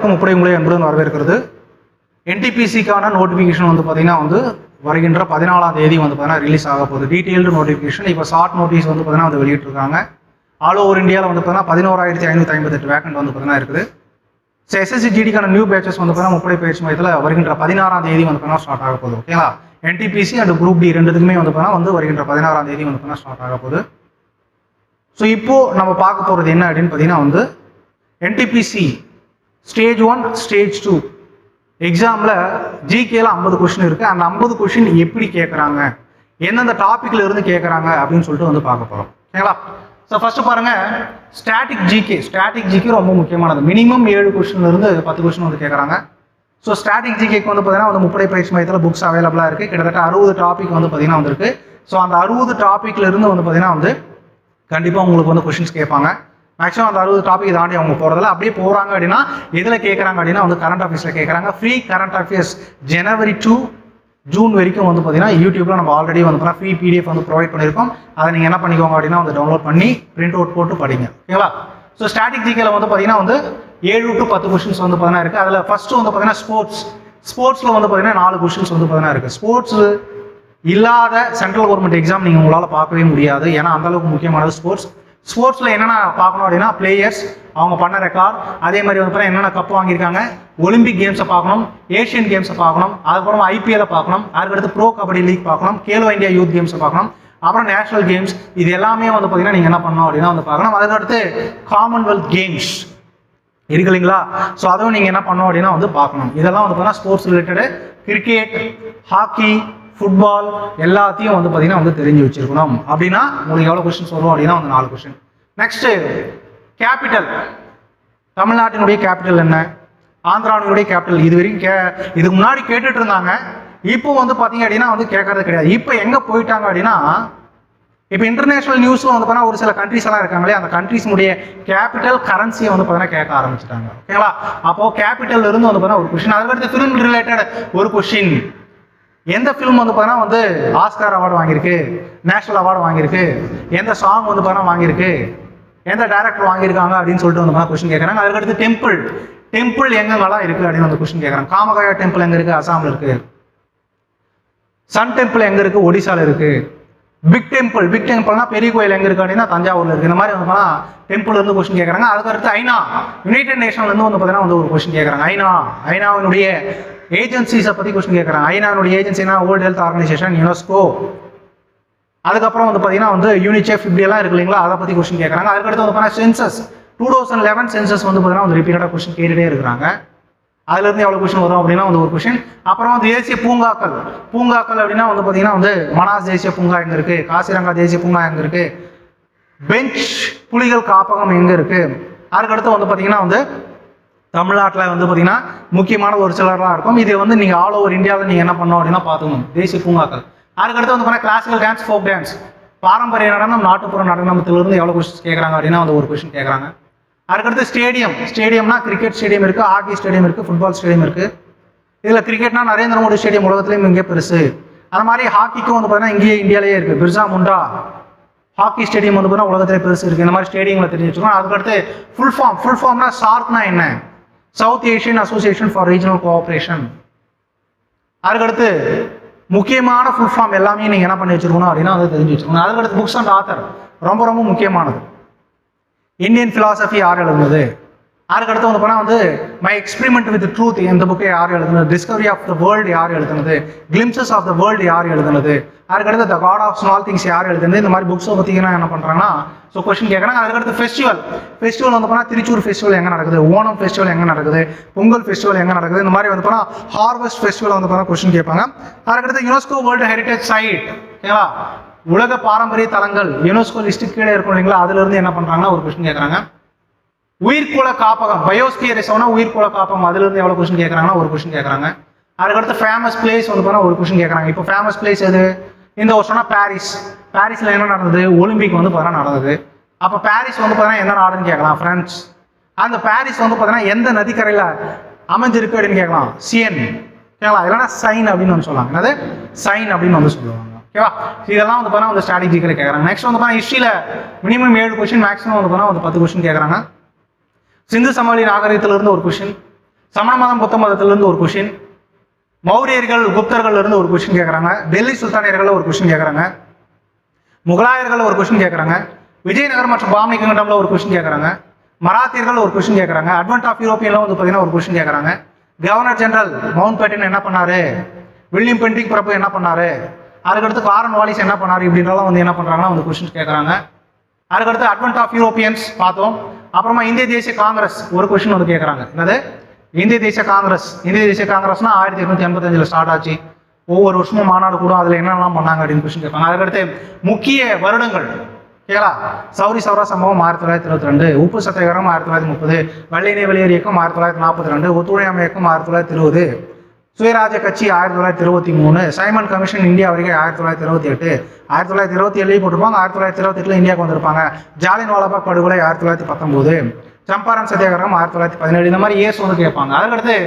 அனைவருக்கும் முப்படை உங்களை அன்புடன் வரவேற்கிறது. என்டிபிசிக்கான நோட்டிஃபிகேஷன் வந்து பார்த்தீங்கன்னா வந்து வருகின்ற 14ஆம் தேதி வந்து பார்த்தீங்கன்னா ரிலீஸ் ஆக போகுது. Detailed notification. இப்போ ஷார்ட் நோட்டீஸ் வந்து பார்த்தீங்கன்னா வந்து வெளியிட்டிருக்காங்க. ஆல் ஓவர் இந்தியாவில் வந்து பார்த்தீங்கன்னா 11,558 வேக்கண்ட் வந்து பார்த்தீங்கன்னா இருக்குது. ஸோ எஸ்எஸ்சி ஜிடிக்கான நியூ பேச்சஸ் வந்து பார்த்தீங்கன்னா முப்படை பயிற்சி மையத்தில் வருகின்ற 16ஆம் தேதி வந்து பார்த்தீங்கன்னா ஸ்டார்ட் ஆக போகுது. ஓகேங்களா? என்டிபிசி அண்ட் குரூப் டி ரெண்டுத்துக்குமே வந்து பார்த்தீங்கன்னா வந்து வருகின்ற 16ஆம் தேதி வந்து பார்த்தீங்கன்னா ஸ்டார்ட் ஆக போகுது. ஸோ இப்போது நம்ம பார்க்க போகிறது என்ன அப்படின்னு பார்த்தீங்கன்னா வந்து என்டிபிசி ஸ்டேஜ் 1 ஸ்டேஜ் 2 எக்ஸாமில் ஜிகேல 50 கொஸ்டின் இருக்குது. அந்த 50 கொஸ்டின் எப்படி கேட்குறாங்க, எந்தெந்த டாப்பிக்கில் இருந்து கேட்குறாங்க அப்படின்னு சொல்லிட்டு வந்து பார்க்க போகிறோம். ஓகேங்களா? ஸோ ஃபஸ்ட்டு பாருங்கள், ஸ்டாட்டிக் ஜிகே ரொம்ப முக்கியமானது. மினிமம் 7 கொஸ்டின்லேருந்து 10 கொஸ்டின் வந்து கேட்குறாங்க. ஸோ ஸ்டாட்டிக் ஜிகேக்கு வந்து பார்த்தீங்கன்னா வந்து முப்படை பயிற்சி மையத்தில் புக்ஸ் அவைலபிளாக இருக்குது. கிட்டத்தட்ட 60 டாபிக் வந்து பார்த்தீங்கன்னா வந்துருக்கு. ஸோ அந்த 60 டாப்பிக்கில் இருந்து வந்து பார்த்தீங்கன்னா வந்து கண்டிப்பாக உங்களுக்கு வந்து கொஸ்டின்ஸ் கேட்பாங்க. மேக்ஸிமம் அந்த 60 டாபிக் தாண்டி அவங்க போகிறதில்ல. அப்படியே போகிறாங்க அப்படின்னா எதில் கேட்குறாங்க அப்படின்னா வந்து கரண்ட் அஃபேர்ஸில் கேட்குறாங்க. Free current affairs January to June வரைக்கும் வந்து பார்த்தீங்கன்னா யூடியூப்பில் நம்ம ஆல்ரெடி வந்து பார்த்தீங்கன்னா ஃப்ரீ பிடிஎஃப் வந்து ப்ரொவைட் பண்ணியிருக்கோம். அதை நீங்கள் என்ன பண்ணிக்கோங்க அப்படின்னா வந்து டவுன்லோட் பண்ணி பிரிண்ட் அவுட் போட்டு படிங்க. ஓகேங்களா? ஸோ ஸ்டாட்டிக் ஜிகேல வந்து பார்த்தீங்கன்னா வந்து 7 to 10 கொஸ்டின்ஸ் வந்து பார்த்தீங்கன்னா இருக்குது. அதில் ஃபஸ்ட்டு வந்து பார்த்தீங்கன்னா ஸ்போர்ட்ஸில் வந்து பார்த்தீங்கன்னா 4 கொஸ்டின்ஸ் வந்து பார்த்தீங்கன்னா இருக்குது. ஸ்போர்ட்ஸ் இல்லாத சென்ட்ரல் கவர்மெண்ட் எக்ஸாம் நீங்கள் உங்களால் பார்க்கவே முடியாது. ஏன்னா அந்தளவுக்கு முக்கியமானது ஸ்போர்ட்ஸில் என்னென்ன பார்க்கணும் அப்படின்னா பிளேயர்ஸ், அவங்க பண்ண ரெக்கார்ட், அதே மாதிரி வந்து பார்த்தீங்கன்னா என்னென்ன கப் வாங்கியிருக்காங்க, ஒலிம்பிக் கேம்ஸை பார்க்கணும், ஏஷியன் கேம்ஸை பார்க்கணும், அதுக்கப்புறம் ஐபிஎல்லை பார்க்கணும், அதுக்கடுத்து ப்ரோ கபடி லீக் பார்க்கணும், கேலோ இந்தியா யூத் கேம்ஸை பார்க்கணும், அப்புறம் நேஷனல் கேம்ஸ். இது எல்லாமே வந்து பார்த்தீங்கன்னா நீங்கள் என்ன பண்ணணும் அப்படின்னா வந்து பார்க்கணும். அதுக்கடுத்து காமன்வெல்த் கேம்ஸ் இருக்கு இல்லைங்களா? ஸோ அதுவும் நீங்கள் என்ன பண்ணணும் அப்படின்னா வந்து பார்க்கணும். இதெல்லாம் வந்து பார்த்தீங்கன்னா sports related. Cricket, hockey, football எல்லாத்தையும் வந்து பார்த்தீங்கன்னா வந்து தெரிஞ்சு வச்சிருக்கணும். அப்படின்னா உங்களுக்கு எவ்வளோ கொஸ்டின்ஸ் வரும் அப்படின்னா வந்து 4 கொஸ்டின். Next capital. தமிழ்நாட்டினுடைய கேபிட்டல் என்ன, ஆந்திராவினுடைய கேபிட்டல் இது வரைக்கும் இதுக்கு முன்னாடி கேட்டுட்டு இருந்தாங்க. இப்போ வந்து பார்த்தீங்க அப்படின்னா வந்து கேட்கறது கிடையாது. இப்போ எங்கே போயிட்டாங்க அப்படின்னா இப்போ இன்டர்நேஷனல் நியூஸில் வந்து பார்த்தீங்கன்னா ஒரு சில கண்ட்ரிஸ் எல்லாம் இருக்காங்களே, அந்த கண்ட்ரிஸுடைய கேபிட்டல் கரன்சியை வந்து பார்த்தீங்கன்னா கேட்க ஆரம்பிச்சிட்டாங்க. ஓகேங்களா? அப்போது கேபிட்டல் இருந்து வந்து பார்த்தீங்கன்னா ஒரு கொஸ்டின். அதுக்கடுத்து ஃபிலிம் ரிலேட்டட் ஒரு கொஸ்டின். எந்த ஃபிலிம் வந்து பார்த்தீங்கன்னா வந்து ஆஸ்கார் அவார்டு வாங்கியிருக்கு, நேஷனல் அவார்டு வாங்கியிருக்கு, எந்த சாங் வந்து பார்த்தீங்கன்னா வாங்கியிருக்கு, எந்த டைரக்டர் வாங்கியிருக்காங்க அப்படின்னு சொல்லிட்டு வந்து கொஸ்டின் கேட்குறாங்க. அதுக்கடுத்து டெம்பிள் எங்கெங்கெல்லாம் இருக்குது அப்படின்னு வந்து கொஸ்டின் கேட்குறாங்க. காமகாயா டெம்பிள் எங்கே இருக்குது, அசாமில் இருக்குது. சன் டெம்பிள் எங்கே இருக்குது, ஒடிசாவில் இருக்குது. பிக் டெம்பிள்னா பெரிய கோயில் எங்கே இருக்குது அப்படின்னா தஞ்சாவூரில் இருக்குது. இந்த மாதிரி வந்து பார்த்தீங்கன்னா டெம்பிள் இருந்து கொஸ்டின் கேட்குறாங்க. அதுக்கடுத்து ஐநா, யுனைடெட் நேஷன்லேருந்து வந்து பார்த்தீங்கன்னா வந்து ஒரு கொஸ்டின் கேட்குறாங்க. ஐநாவினுடைய ஏஜென்சிஸை பற்றி கொஸ்டின் கேட்குறாங்க. ஐநாவினுடைய ஏஜென்சினா வேர்ல்டு ஹெல்த் ஆர்கனைசேஷன், யுனெஸ்கோ, அதுக்கப்புறம் வந்து பார்த்தீங்கன்னா வந்து யூனிசெஃப், இப்படியெல்லாம் இருக்கு இல்லைங்களா, அதை பற்றி கொஸ்டின் கேட்குறாங்க. அதுக்கடுத்து வந்து பார்த்தீங்கன்னா சென்சஸ் 2011 சென்சஸ் வந்து பார்த்தீங்கன்னா வந்து ரிப்பீட்டடாக கொஸ்டின் கேட்டுகிட்டே இருக்கிறாங்க. அதுலேருந்து எவ்வளோ கொஸ்டின் வரும் அப்படின்னா வந்து ஒரு கொஸ்டின். அப்புறம் வந்து தேசிய பூங்காக்கள் அப்படின்னா வந்து பார்த்தீங்கன்னா வந்து மனாஸ் தேசிய பூங்கா எங்கே இருக்குது, காசிரங்கா தேசிய பூங்கா எங்கே இருக்குது, பெஞ்ச் புலிகள் காப்பகம் எங்கே இருக்குது. அதுக்கடுத்து வந்து பார்த்தீங்கன்னா வந்து தமிழ்நாட்டில் வந்து பார்த்தீங்கன்னா முக்கியமான ஒரு சிலர்லாம் இருக்கும். இது வந்து நீங்கள் ஆல் ஓவர் இந்தியாவில் நீங்கள் என்ன பண்ணணும் அப்படின்னா பார்த்துக்கணும் தேசிய பூங்காக்கள். அதுக்கடுத்து வந்து பார்த்தீங்கன்னா கிளாசிக்கல் டான்ஸ், ஃபோக் டான்ஸ், பாரம்பரிய நடனம், நாட்டுப்புற நடனத்திலிருந்து எவ்வளோ கொஸ்டின் கேட்குறாங்க அப்படின்னா வந்து ஒரு கொஸ்டின் கேட்குறாங்க. அதுக்கடுத்து ஸ்டேடியம்னா கிரிக்கெட் ஸ்டேடியம் இருக்குது, ஹாக்கி ஸ்டேடியம் இருக்குது, ஃபுட்பால் ஸ்டேடியம் இருக்குது. இதில் கிரிக்கெட்னா நரேந்திர மோடி ஸ்டேடியம் உலகத்துலேயும் இங்கே பெருசு. அது மாதிரி ஹாக்கிக்கும் வந்து பார்த்தீங்கன்னா இங்கேயே இந்தியாவிலேயே இருக்குது. பிர்சா முண்டா ஹாக்கி ஸ்டேடியம் வந்து பார்த்தீங்கன்னா உலகத்திலே பெருசு இருக்குது. இந்த மாதிரி ஸ்டேடியங்களை தெரிஞ்சு வச்சுக்கணும். அதுக்கடுத்து ஃபுல் ஃபார்ம்னா சார்க்னா என்ன, south Asian association for regional cooperation. அதுக்கடுத்து முக்கியமான ஃபுல் ஃபார்ம் எல்லாமே நீங்கள் என்ன பண்ணி வச்சுருக்கணும் அப்படின்னா அதை தெரிஞ்சு வச்சுக்கணும். அதுக்கடுத்து புக்ஸ் அண்ட் ஆத்தர் ரொம்ப முக்கியமானது. இந்தியன் ஃபிலாசபி யார் எழுதுனது, அதுக்கடுத்து வந்து போனால் வந்து மை எக்ஸ்பெரிமெண்ட் வித் ட்ரூத் இந்த புக்கை யார் எழுதுனது, டிஸ்கவரி ஆஃப் த வேர்ல்டு யார் எழுதுனது, கிளிம்சஸ் ஆஃப் த வேர்ல்டு யார் எழுதுனது, அதுக்கடுத்து த காட் ஆஃப் ஸ்மால் திங்ஸ் யார் எழுதுனது. இந்த மாதிரி புக்ஸை பார்த்தீங்கன்னா என்ன பண்ணுறாங்கன்னா ஸோ கொஸ்டின் கேட்குறாங்க. அதுக்கடுத்து ஃபெஸ்டிவல் வந்து போனால் திருச்சூர் ஃபெஸ்டிவல் எங்கே நடக்குது, ஓணம் ஃபெஸ்டிவல் எங்கே நடக்குது, பொங்கல் ஃபெஸ்டிவல் எங்கே நடக்குது. இந்த மாதிரி வந்து போனால் ஹார்வெஸ்ட் ஃபெஸ்டிவல் வந்து போனால் கொஸ்டின் கேட்பாங்க. அதுக்கடுத்து யுனெஸ்கோ வேர்ல்டு ஹெரிட்டேஜ் சைட், ஓகேவா, உலக பாரம்பரிய தலங்கள் யுனெஸ்கோ லிஸ்ட்டு கீழே இருக்கும் இல்லைங்களா, அதுலேருந்து என்ன பண்ணுறாங்கன்னா ஒரு கொஸ்டின் கேட்குறாங்க. உயிர்கோள காப்பகம், பயோஸ்பியர் ரிசர்வ்னா உயிர்கோள காப்பகம், அதுலேருந்து எவ்வளோ கொஸ்டின் கேட்குறாங்கன்னா ஒரு கொஸ்டின் கேட்குறாங்க. அதுக்கடுத்து ஃபேமஸ் பிளேஸ் வந்து போனால் ஒரு கொஸ்டின் கேட்குறாங்க. இப்போ ஃபேமஸ் பிளேஸ் எது இந்த வருஷம்னா பாரிஸில் என்ன நடந்தது, ஒலிம்பிக் வந்து பார்த்தீங்கன்னா நடந்தது. அப்போ பாரிஸ் வந்து பார்த்தீங்கன்னா என்ன நாடுன்னு கேட்கலாம், ஃப்ரான்ஸ். அந்த பாரிஸ் வந்து பார்த்தீங்கன்னா எந்த நதிக்கரையில் அமைஞ்சிருக்கு அப்படின்னு கேட்கலாம், சியன், ஓகேங்களா, இல்லைன்னா சைன் அப்படின்னு வந்து சொல்லுவாங்க. என்னது சைன் அப்படின்னு வந்து சொல்லுவாங்க. ஓகேவா? இதெல்லாம் வந்து பார்த்தீங்கன்னா ஒரு ஸ்ட்ராட்டஜிக்கலை கேட்குறாங்க. நெக்ஸ்ட் வந்து பார்த்தீங்கன்னா ஹிஸ்ட்ரியில் மினிமம் 7 கொஸ்டின், மேக்ஸிமம் வந்து பார்த்தீங்கன்னா ஒரு 10 கொஸ்டின் கேட்குறாங்க. சிந்து சமவெளி நாகரிகத்திலிருந்து ஒரு கொஸ்டின், சமண மதம் புத்த மதத்திலிருந்து ஒரு கொஷின், மௌரியர்கள் குப்தர்கள் இருந்து ஒரு கொஷின் கேட்குறாங்க, டெல்லி சுல்தானியர்கள் ஒரு கொஷின் கேட்குறாங்க, முகலாயர்கள் ஒரு கொஷின் கேட்குறாங்க, விஜயநகர் மற்றும் பாமனி கிங்டம்ல ஒரு கொஷின் கேட்குறாங்க, மராத்தியர்கள் ஒரு கொஷின் கேட்குறாங்க, அட்வென்ட் ஆஃப் யூரோப்பியன்ல வந்து பார்த்தீங்கன்னா ஒரு கொஷின் கேட்குறாங்க, கவர்னர் ஜெனரல் மவுண்ட் பேட்டன் என்ன பண்ணாரு, வில்லியம் பெண்டிங் பிரபு என்ன பண்ணாரு, அதுக்கடுத்து காரன் வாலிஸ் என்ன பண்ணாரு, இப்படின்றலாம் வந்து என்ன பண்றாங்கன்னா வந்து கொஸ்டின்ஸ் கேட்குறாங்க. அதுக்கடுத்து அட்வென்ட் ஆஃப் யூரோப்பியன்ஸ் பார்த்தோம். அப்புறமா இந்திய தேசிய காங்கிரஸ் ஒரு கொஸ்டின் வந்து கேட்குறாங்க. என்னது இந்திய தேசிய காங்கிரஸ்? இந்திய தேசிய காங்கிரஸ்னா 1885 ஸ்டார்ட் ஆச்சு. ஒவ்வொரு வருஷமும் மாநாடு கூட அதில் என்னெல்லாம் பண்ணாங்க அப்படின்னு கொஸ்டின் கேட்பாங்க. அதுக்கடுத்து முக்கிய வருடங்கள் கேளா, சௌரி சௌரா சம்பவம் 1922, உப்பு சத்தியாகிரகம் 1930, வெள்ளையினை வெளியேறு இயக்கம் 1942, ஒத்துழையாமை இயக்கம் 1920, சுயராஜ்ய கட்சி 1923, சைமன் கமிஷன் இந்தியா வரைக்கும் 1928, 1927 போட்டிருப்பாங்க, 1928 இந்தியாவுக்கு வந்திருப்பாங்க, ஜாலியன் வாலாபாக் படுகொலை 1919, சம்பாரன் சத்தியாகிரகம் 1917, இந்த மாதிரி இயர்ஸ் வந்து கேட்பாங்க. அதுக்கடுத்து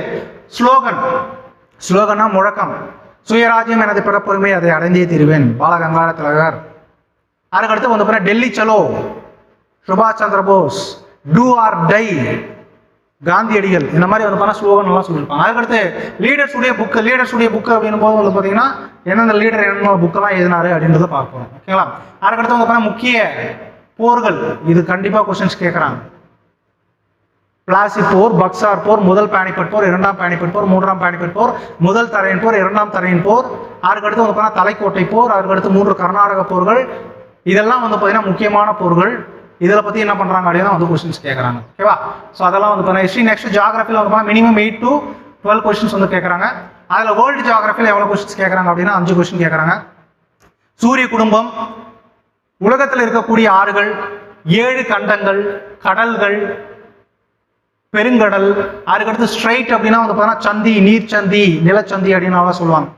ஸ்லோகன்னா முழக்கம், சுயராஜ்யம் எனது பிறப்புரிமை, அதை அடைந்தே தீருவேன், பாலகங்கார திலகர். அதுக்கடுத்து வந்து பார்த்தீங்கன்னா டெல்லி சலோ, சுபாஷ் Chandra Bose, two or die, காந்தியடிகள், இந்த மாதிரி வந்து பார்த்தா ஸ்லோகன் எல்லாம் சொல்லியிருப்பாங்க. அதுக்கடுத்து லீடர்ஸ் உடைய புக்கு அப்படின்னும் போது வந்து பார்த்தீங்கன்னா எந்தெந்த லீடர் என்ன புக்கெல்லாம் எழுதினாரு அப்படின்றத பார்ப்போம். ஓகேங்களா? அதுக்கடுத்து வந்து பார்த்தீங்கன்னா முக்கிய போர்கள், இது கண்டிப்பாக கொஸ்டின்ஸ் கேட்குறாங்க. பிளாசி போர், பக்சார் போர், முதல் பானிபட் போர், இரண்டாம் பானிபட் போர், மூன்றாம் பானிபட் போர், முதல் தரையன் போர், இரண்டாம் தரையன் போர், அதுக்கடுத்து வந்து பார்த்தீங்கன்னா தலைக்கோட்டை போர், அதுக்கடுத்து 3 கர்நாடக போர்கள், இதெல்லாம் வந்து பார்த்தீங்கன்னா முக்கியமான போர்கள். இதில் பற்றி என்ன பண்ணுறாங்க அப்படின்னா வந்து கொஸ்டின்ஸ் கேட்குறாங்க. ஓகேவா? ஸோ அதெல்லாம் வந்து பார்த்தீங்கன்னா ஹிஸ்ட்ரி. நெக்ஸ்ட் ஜியாகிரஃபியில் வந்து பார்த்தீங்கன்னா மினிமம் 8 to 12 கொஸ்டின்ஸ் வந்து கேட்குறாங்க. அதில் வேர்ல்டு ஜியாகிரஃபியில் எவ்வளோ கொஸ்டின்ஸ் கேட்குறாங்க அப்படின்னா 5 கொஸ்டின் கேட்குறாங்க. சூரிய குடும்பம், உலகத்தில் இருக்கக்கூடிய ஆறுகள், 7 கண்டங்கள், கடல்கள், பெருங்கடல், அதுக்கடுத்து ஸ்ட்ரைட் அப்படின்னா வந்து பார்த்தீங்கன்னா சந்தி, நீர்ச்சந்தி, நிலச்சந்தி அப்படின்னு சொல்லுவாங்க.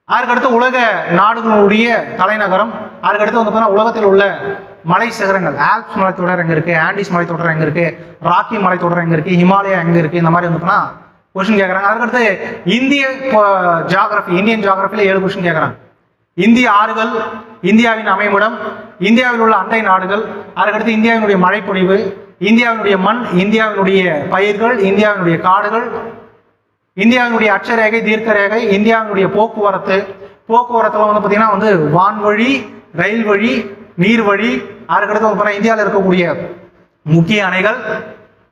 அதுக்கடுத்து உலக நாடுகளுடைய தலைநகரம், அதுக்கடுத்து வந்து பார்த்தீங்கன்னா உலகத்தில் உள்ள மலை சிகரங்கள், ஆல்ப்ஸ் மலைத்தொடர் எங்கே இருக்குது, ஆண்டிஸ் மலைத்தொடர் எங்கே இருக்குது, ராக்கி மலைத்தொடர் எங்கே இருக்குது, ஹிமாலயா எங்கே இருக்குது, இந்த மாதிரி வந்து பார்த்தீங்கன்னா கொஸ்டின் கேட்குறாங்க. அதுக்கடுத்து இந்தியன் ஜியாகிரஃபியில் 7 கொஸ்டின் கேட்குறாங்க. இந்திய ஆறுகள், இந்தியாவின் அமைவிடம், இந்தியாவில் உள்ள அண்டை நாடுகள், அதுக்கடுத்து இந்தியாவினுடைய மழைப்பொழிவு, இந்தியாவினுடைய மண், இந்தியாவினுடைய பயிர்கள், இந்தியாவினுடைய காடுகள், இந்தியாவினுடைய அட்சரேகை, தீர்க்க ரேகை, இந்தியாவினுடைய போக்குவரத்துல வந்து பார்த்தீங்கன்னா வந்து வான்வழி, ரயில் வழி, நீர் வழி, அதுக்கடுத்து வந்து பார்த்தீங்கன்னா இந்தியாவில் இருக்கக்கூடிய முக்கிய அணைகள்,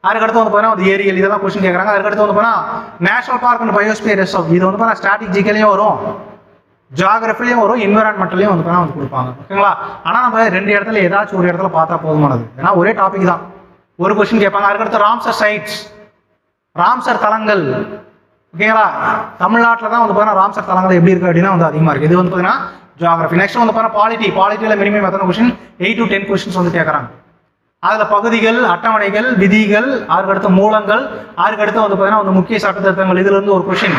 அதுக்கடுத்து வந்து பார்த்தீங்கன்னா வந்து ஏரிகள், இதெல்லாம் கொஸ்டின் கேட்குறாங்க. அதுக்கடுத்து வந்து பார்த்தீங்கன்னா national park and biosphere reserve, இது வந்து பார்த்தீங்கன்னா ஸ்ட்ராட்டஜிக்கலையும் வரும், ஜியாகிரஃபிலையும் வரும், என்விரான்மெண்ட்லையும் வந்து பார்த்தீங்கன்னா வந்து கொடுப்பாங்க. ஓகேங்களா? ஆனால் நம்ம 2 இடத்துல ஏதாச்சும் ஒரு இடத்துல பார்த்தா போதுமானது, ஏன்னா ஒரே டாபிக் தான், ஒரு கொஸ்டின் கேட்பாங்க. அதுக்கடுத்து ராம்சர் சைட்ஸ், ராம்சர் தலங்கள். ஓகேங்களா? தமிழ்நாட்டில் தான் வந்து பார்த்தீங்கன்னா ராம்சர் தலங்கள் எப்படி இருக்குது அப்படின்னா வந்து அதிகமாக இருக்குது. இது வந்து பார்த்தீங்கன்னா ஜியாகிரஃபி. நெக்ஸ்ட் வந்து பார்த்தீங்கன்னா பாலிட்டியில் மினிமம் எத்தனை கொஸ்டின்? 8 to 10 கொஸ்டின்ஸ் வந்து கேட்குறாங்க. அதில் பகுதிகள், அட்டவணைகள், விதிகள், அதுக்கடுத்து மூலங்கள், அதுக்கடுத்து வந்து பார்த்தீங்கன்னா வந்து முக்கிய சட்ட திருத்தங்கள், இதிலிருந்து ஒரு கொஸ்டின்.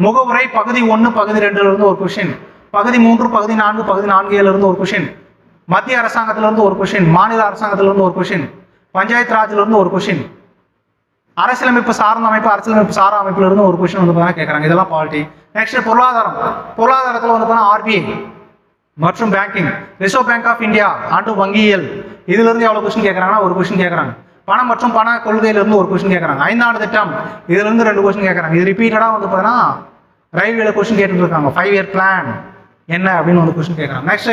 முகவுரை பகுதி 1, பகுதி 2 ஒரு கொஸ்டின். பகுதி 3, பகுதி 4, பகுதி 4 ஒரு கொஸ்டின். மத்திய அரசாங்கத்திலிருந்து ஒரு கொஸ்டின், மாநில அரசாங்கத்திலிருந்து ஒரு கொஸ்டின், பஞ்சாயத்து ராஜ்லேருந்து ஒரு கொஸ்டின், அரசியலமைப்பு சார்ந்த அமைப்பு, அரசியலமைப்பு சாரா அமைப்புல இருந்து ஒரு கொஸ்டின் வந்து பார்த்தீங்கன்னா கேட்குறாங்க. இதெல்லாம் பாலிட்டி. நெக்ஸ்ட் பொருளாதாரத்தில் வந்து பார்த்தீங்கன்னா ஆர்பிஐ மற்றும் banking, reserve bank of India and வங்கியியல், இதுல இருந்து எவ்வளவு கொஸ்டின் கேட்கறாங்கன்னா ஒரு கொஸ்டின் கேட்கறாங்க. பணம் மற்றும் பண கொள்கையிலிருந்து ஒரு கொஸ்டின் கேட்கறாங்க. 5ஆண்டு திட்டம், இதுல இருந்து 2 கொஸ்டின் கேட்கறாங்க. இது ரிப்பீட்டடா வந்து பார்த்தீங்கன்னா ரயில்வேல கொஸ்டின் கேட்டுட்டு இருக்காங்க. 5 இயர் பிளான் என்ன அப்படின்னு வந்து கொஸ்டின் கேட்கறாங்க. நெக்ஸ்ட்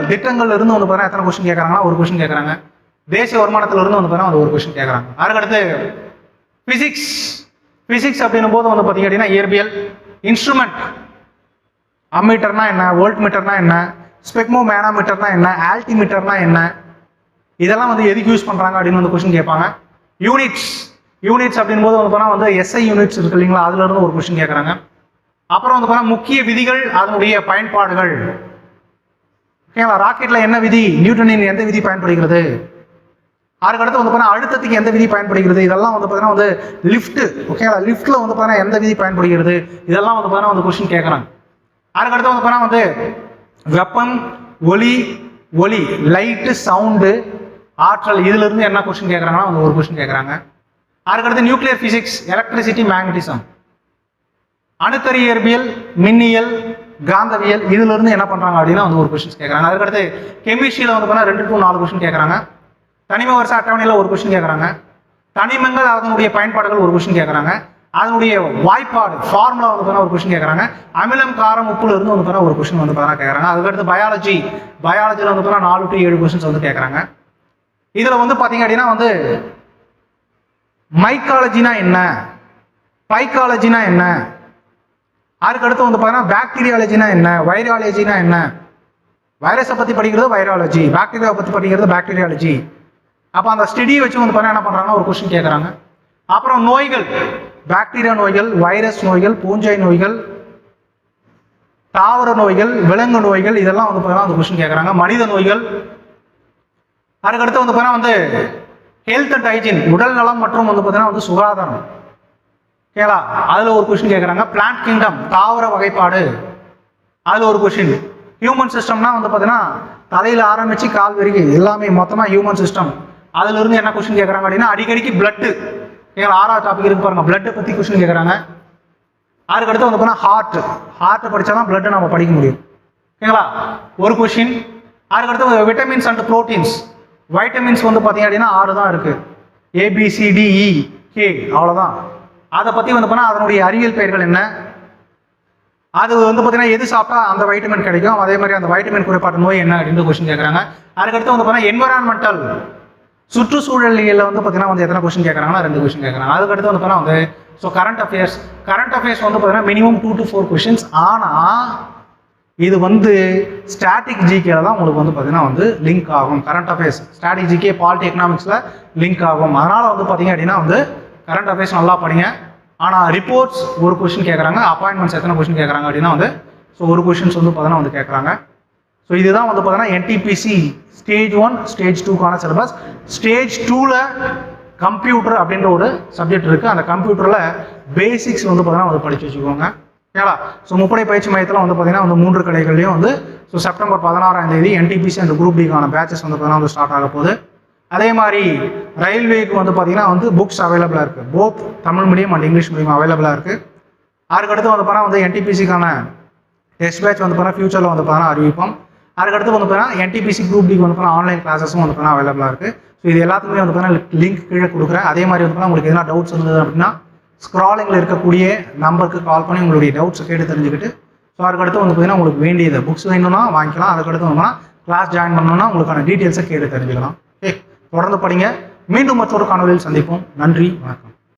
திட்டங்கள்ல இருந்து வந்து பார்த்தீங்கன்னா எத்தனை கொஸ்டின் கேட்கறாங்கன்னா ஒரு கொஸ்டின் கேட்கறாங்க. தேசிய வருமானத்துல இருந்து வந்து பார்த்தீங்கன்னா ஒரு கொஸ்டின் கேட்கறாங்க. அதுக்கடுத்து பிசிக்ஸ் அப்படின்னும் போது வந்து பார்த்தீங்க அப்படின்னா இயற்பியல், இன்ஸ்ட்ருமெண்ட், அம்மீட்டர்னா என்ன, வோல்ட் மீட்டர்னா என்ன, ஸ்பெக்மோ மேனாமீட்டர்னா என்ன, ஆல்டிமீட்டர்னா என்ன, இதெல்லாம் வந்து எதுக்கு யூஸ் பண்றாங்க அப்படின்னு வந்து கொஸ்டின் கேட்பாங்க. யூனிட்ஸ் அப்படின் போது வந்து பார்த்தா வந்து எஸ்ஐ யூனிட்ஸ் இருக்கு இல்லைங்களா, அதுல இருந்து ஒரு கொஸ்டின் கேட்கறாங்க. அப்புறம் வந்து பார்த்தா முக்கிய விதிகள், அதனுடைய பயன்பாடுகள். ஓகேங்களா? ராக்கெட்ல என்ன விதி, நியூட்டனின் எந்த விதி பயன்படுகிறது, அதுக்கடுத்து வந்து பார்த்தீங்கன்னா அழுத்தத்துக்கு எந்த விதி பயன்படுகிறது, இதெல்லாம் வந்து பார்த்தீங்கன்னா வந்து லிஃப்ட். ஓகேங்களா? லிஃப்ட்ல வந்து பார்த்தீங்கன்னா எந்த விதி பயன்படுகிறது, இதெல்லாம் வந்து பார்த்தீங்கன்னா வந்து கொஸ்டின் கேட்கறாங்க. அதுக்கடுத்து வந்து பார்த்தீங்கன்னா வந்து வெப்பம், ஒலி, லைட்டு, சவுண்டு, ஆற்றல், இதுல இருந்து என்ன கொஸ்டின் கேட்கறாங்கன்னா வந்து ஒரு கொஸ்டின் கேட்கறாங்க. அதுக்கடுத்து நியூக்ளியர் பிசிக்ஸ், எலக்ட்ரிசிட்டி, மேக்னட்டிசம், அணுக்கரு இயற்பியல், மின்னியல், காந்தவியல், இதுல இருந்து என்ன பண்றாங்க அப்படின்னா வந்து ஒரு கொஸ்டின் கேட்கறாங்க. அதுக்கடுத்து கெமிஸ்ட்ரியில வந்து பார்த்தீங்கன்னா 2 to 4 கொஸ்டின் கேட்கறாங்க. தனிம வரிசை அட்டவணையில் ஒரு கொஸ்டின் கேட்குறாங்க. தனிமங்கள் அதனுடைய பயன்பாடுகள் ஒரு கொஸ்டின் கேட்குறாங்க. அதனுடைய வாய்ப்பாடு ஃபார்முலா வந்து பார்த்தா ஒரு கொஸ்டின் கேட்குறாங்க. அமிலம் காரம் உப்புல இருந்து வந்து பார்த்தா ஒரு கொஸ்டின் வந்து பார்த்தா கேட்குறாங்க. அதுக்கடுத்து பயாலஜியில் வந்து பார்த்தா 4 to 7 கொஸ்டின்ஸ் வந்து கேட்குறாங்க. இதில் வந்து பார்த்தீங்க அப்படின்னா வந்து மைக்காலஜினா என்ன, பைக்காலஜினா என்ன, அதுக்கடுத்து வந்து பார்த்தீங்கன்னா பாக்டீரியாலஜினா என்ன, வைராலஜினா என்ன, வைரஸை பற்றி படிக்கிறது வைராலஜி, பாக்டீரியாவை பற்றி படிக்கிறது பாக்டீரியாலஜி. அப்போ அந்த ஸ்டடியை வச்சு வந்து பார்த்தீங்கன்னா என்ன பண்ணுறாங்கன்னா ஒரு கொஸ்டின் கேட்குறாங்க. அப்புறம் நோய்கள், பாக்டீரியா நோய்கள், வைரஸ் நோய்கள், பூஞ்சை நோய்கள், தாவர நோய்கள், விலங்கு நோய்கள், இதெல்லாம் வந்து பார்த்தீங்கன்னா அந்த கொஸ்டின் கேட்குறாங்க. மனித நோய்கள், அதுக்கடுத்து வந்து பார்த்தீங்கன்னா வந்து ஹெல்த் அண்ட் ஹைஜீன், உடல் நலம் மற்றும் வந்து பார்த்தீங்கன்னா வந்து சுகாதாரம், ஓகேங்களா, அதில் ஒரு கொஸ்டின் கேட்குறாங்க. பிளான்ட் கிங்டம், தாவர வகைப்பாடு, அதில் ஒரு கொஸ்டின். ஹியூமன் சிஸ்டம்னா வந்து பார்த்தீங்கன்னா தலையில் ஆரம்பித்து கால் வரைக்கும் எல்லாமே மொத்தமாக ஹியூமன் சிஸ்டம், அதிலிருந்து என்ன கொஸ்டின் கேட்குறாங்க அப்படின்னா அடிக்கடிக்கு பிளட்டு, ஓகேங்களா, 6வது டாபிக் இருக்கு பாருங்க, பிளட்டை பற்றி கொஸ்டின் கேட்குறாங்க. அதுக்கடுத்து வந்து பார்த்தீங்கன்னா ஹார்ட்டை படித்தா தான் பிளட்டை நம்ம படிக்க முடியும், ஓகேங்களா, ஒரு கொஸ்டின். அதுக்கடுத்து விட்டமின்ஸ் அண்ட் ப்ரோட்டீன்ஸ், வைட்டமின்ஸ் வந்து பார்த்தீங்க அப்படின்னா 6 தான் இருக்குது, ABCDEK, அவ்வளோதான். அதை பற்றி வந்து பார்த்தீங்கன்னா அதனுடைய அறிவியல் பெயர்கள் என்ன, அது வந்து பார்த்தீங்கன்னா எது சாப்பிட்டா அந்த வைட்டமின் கிடைக்கும், அதே மாதிரி அந்த வைட்டமின் குறைபாட்டு நோய் என்ன அப்படின்னு கொஸ்டின் கேட்குறாங்க. அதுக்கடுத்து வந்து பார்த்தீங்கன்னா என்வரான்மெண்டல், சுற்றுச்சூழலியலில் வந்து பார்த்தீங்கன்னா வந்து எத்தனை கொஸ்டின் கேட்குறாங்கன்னா 2 கொஸ்டின் கேட்குறாங்க. அதுக்கடுத்து வந்து பார்த்தீங்கன்னா வந்து ஸோ கரண்ட் அஃபேர்ஸ் வந்து பார்த்தீங்கன்னா மினிமம் 2 to 4 கொஸ்டின்ஸ். ஆனால் இது வந்து ஸ்டாட்டிக் ஜிகேல தான் உங்களுக்கு வந்து பார்த்தீங்கன்னா வந்து லிங்க் ஆகும். Current affairs static GK polity எக்கனாமிக்ஸில் லிங்க் ஆகும். அதனால் வந்து பார்த்தீங்க அப்படின்னா வந்து கரண்ட் அஃபேர்ஸ் நல்லா படிங்க. ஆனால் ரிப்போர்ட்ஸ் ஒரு கொஸ்டின் கேட்குறாங்க, அப்பாயின்மெண்ட்ஸ் எத்தனை கொஸ்டின் கேட்குறாங்க அப்படின்னா வந்து ஸோ ஒரு கொஸ்டின்ஸ் வந்து பார்த்தீங்கன்னா வந்து கேட்குறாங்க. ஸோ இதுதான் வந்து பார்த்தீங்கன்னா NTPC ஸ்டேஜ் 1 ஸ்டேஜ் 2க்கான சிலபஸ். ஸ்டேஜ் 2ல் கம்ப்யூட்டர் அப்படின்ற ஒரு சப்ஜெக்ட் இருக்குது. அந்த கம்ப்யூட்டரில் பேசிக்ஸ் வந்து பார்த்தீங்கன்னா வந்து படித்து வச்சுக்கோங்க, ஓகேங்களா. ஸோ முப்படை பயிற்சி மையத்தில் வந்து பார்த்தீங்கன்னா வந்து 3 கிளைகள்லையும் வந்து ஸோ செப்டம்பர் 16ஆம் தேதி NTPC அந்த குரூப் டிக்கான பேச்சஸ் வந்து பார்த்தீங்கன்னா வந்து ஸ்டார்ட் ஆக போகுது. அதே மாதிரி ரயில்வேக்கு வந்து பார்த்தீங்கன்னா வந்து புக்ஸ் அவைலபிளாக இருக்குது, both Tamil medium and English medium அவைலபிளாக இருக்குது. அதுக்கடுத்து வந்து பார்த்தீங்கன்னா வந்து NTPCக்கான டெஸ்ட் பேட்ச் வந்து பார்த்தீங்கன்னா ஃபியூச்சரில் வந்து பார்த்தீங்கன்னா அறிவிப்போம். அதுக்கடுத்து வந்து பார்த்தீங்கன்னா NTPC குரூப் டிக்கு வந்து பார்த்தீங்கன்னா ஆன்லைன் கிளாஸஸும் வந்து பார்த்தீங்கன்னா அவைலபிளாக இருக்குது. ஸோ இது எல்லாத்துக்குமே வந்து பார்த்தீங்கன்னா லிங்க் கீழே கொடுக்குறேன். அதே மாதிரி வந்து பார்த்தீங்கன்னா உங்களுக்கு எதனா டவுட்ஸ் இருந்தது அப்படின்னா ஸ்க்ராலிங்கில் இருக்கக்கூடிய நம்பருக்கு கால் பண்ணி உங்களுடைய டவுட்ஸை கேட்டு தெரிஞ்சுக்கிட்டு ஸோ அதுக்கடுத்து வந்து பார்த்தீங்கன்னா உங்களுக்கு வேண்டியது புக்ஸ் வேணும்னா வாங்கிக்கலாம். அதுக்கடுத்து வந்து கிளாஸ் ஜாயின் பண்ணணும்னா உங்களுக்கான டீட்டெயில்ஸை கேட்டு தெரிஞ்சுக்கலாம். ஓகே, தொடர்ந்து படிங்க. மீண்டும் மற்றொரு காணொலியில் சந்திப்போம். நன்றி, வணக்கம்.